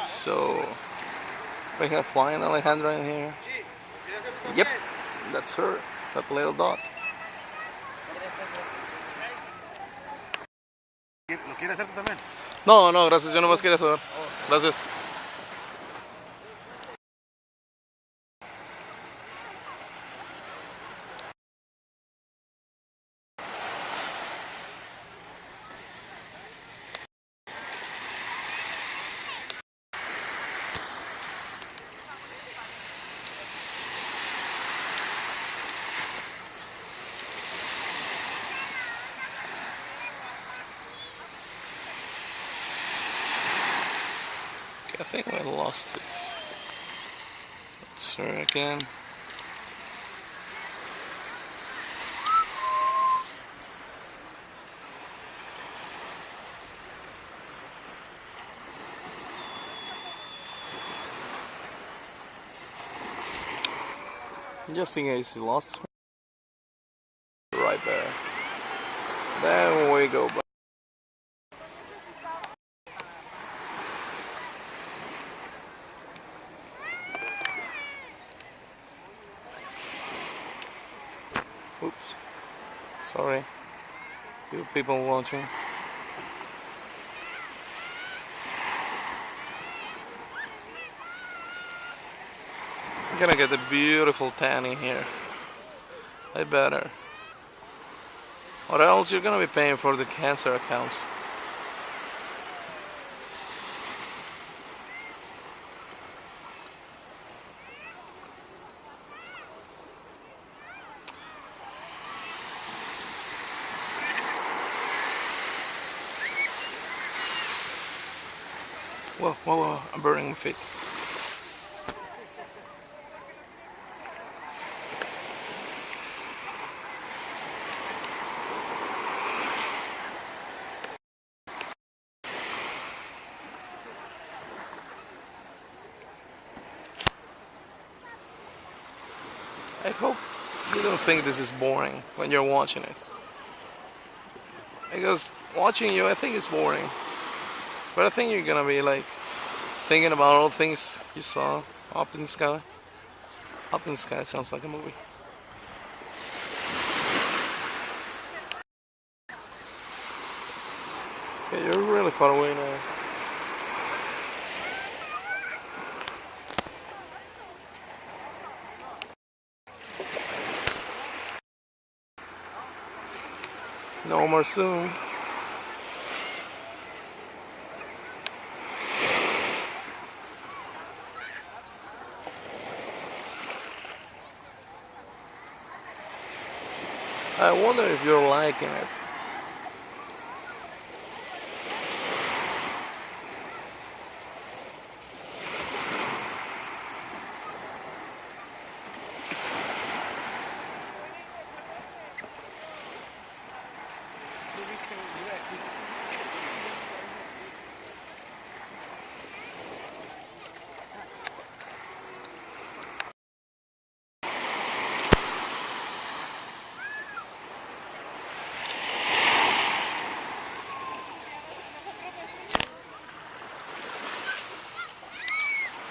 So we have flying Alejandra in here. Yep, that's her, that little dot. ¿Lo quieres hacer tú también? No, no, gracias, yo nomás quería saber. Gracias. Okay, I think we lost it. Let's try again. Just in case you lost her. Right there. There we go. Oops. Sorry. You people watching. I'm gonna get a beautiful tan in here. I better. Or else you're gonna be paying for the cancer accounts. Whoa, whoa, whoa, I'm burning my feet. I hope you don't think this is boring when you're watching it. Because watching you, I think it's boring. But I think you're gonna be like thinking about all things you saw up in the sky. Up in the sky sounds like a movie. Okay, you're really far away now. No more soon. I wonder if you're liking it.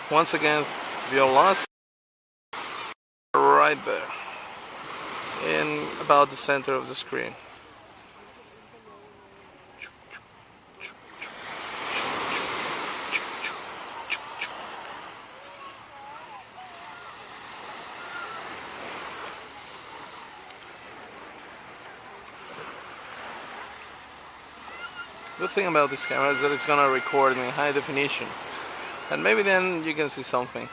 Once again, you're lost right there. In about the center of the screen. Good thing about this camera is that it's gonna record in high definition. And maybe then you can see something.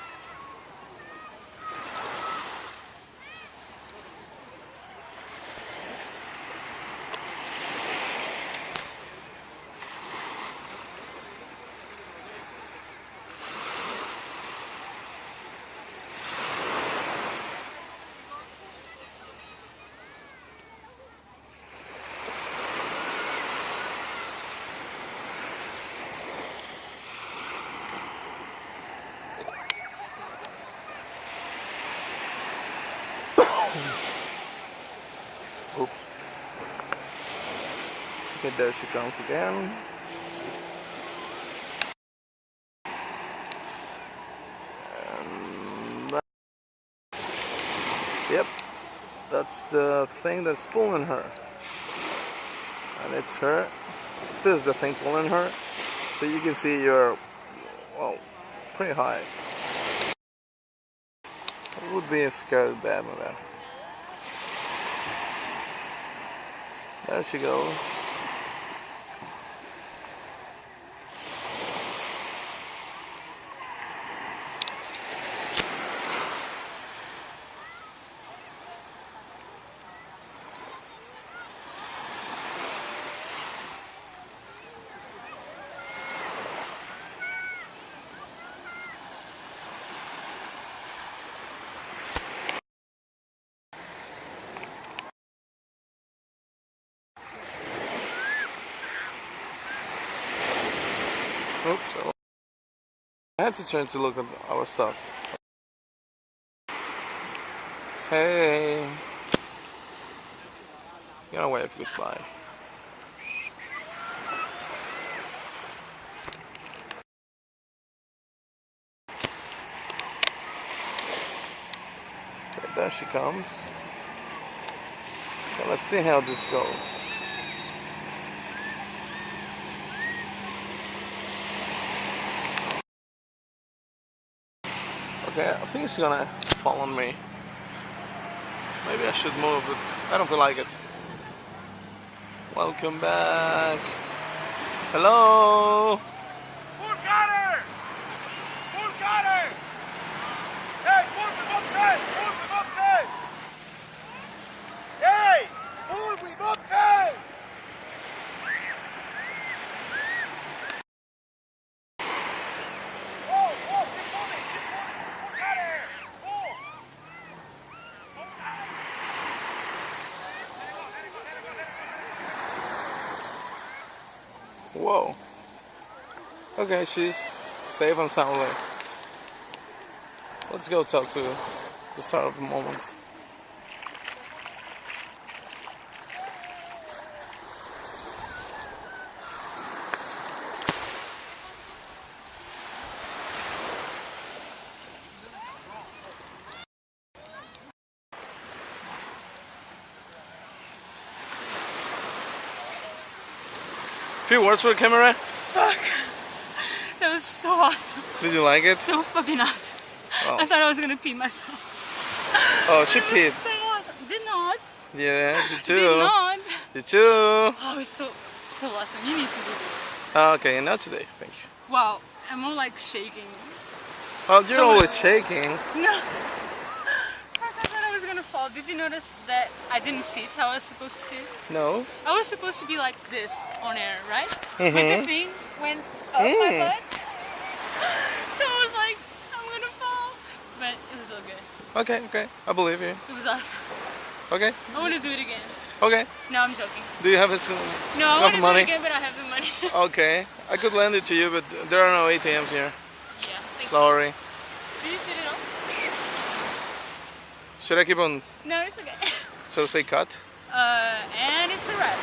Oops. Okay, there she comes again. That's the thing that's pulling her. And it's her. This is the thing pulling her. So you can see you're, well, pretty high. I would be scared bad with that. There she goes. Oops. I had to turn to look at our stuff. Hey. You gotta wave goodbye. Okay, there she comes. Okay, let's see how this goes. Okay, I think it's gonna fall on me. Maybe I should move, but I don't feel like it. Welcome back. Hello. Who got her? Who got her? Hey, pull me up there! Pull me up there! Hey, pull me up there! Whoa, whoa, keep moving, keep moving. Who got her? Pull. Whoa. Okay, she's safe and soundly. Let's go talk to the start of the moment. Few words for the camera? Fuck. That was so awesome. Did you like it? So fucking awesome. Oh, I thought I was gonna pee myself. oh she It was peed. so awesome. Did not. Yeah, you too. Did not. You too. Oh, it's so awesome. You need to do this. Okay, not today, thank you. Wow. I'm all like shaking. Oh, you're So- always shaking. No. Fuck, I thought I was gonna fall. Did you notice that I didn't sit how I was supposed to sit? No? I was supposed to be like this on air, right? But Mm-hmm. the thing went up my butt. So I was like, I'm gonna fall. But it was all good. Okay, okay, I believe you. It was awesome. Okay, I want to do it again. okay. No, I'm joking. Do you have a No, I enough want to do money? it again, but I have the money. Okay, I could lend it to you, but there are no ATMs here. Yeah. Thank Sorry. you. Did you shoot it off? Should I keep on? No, it's okay. So say cut. And it's a wrap.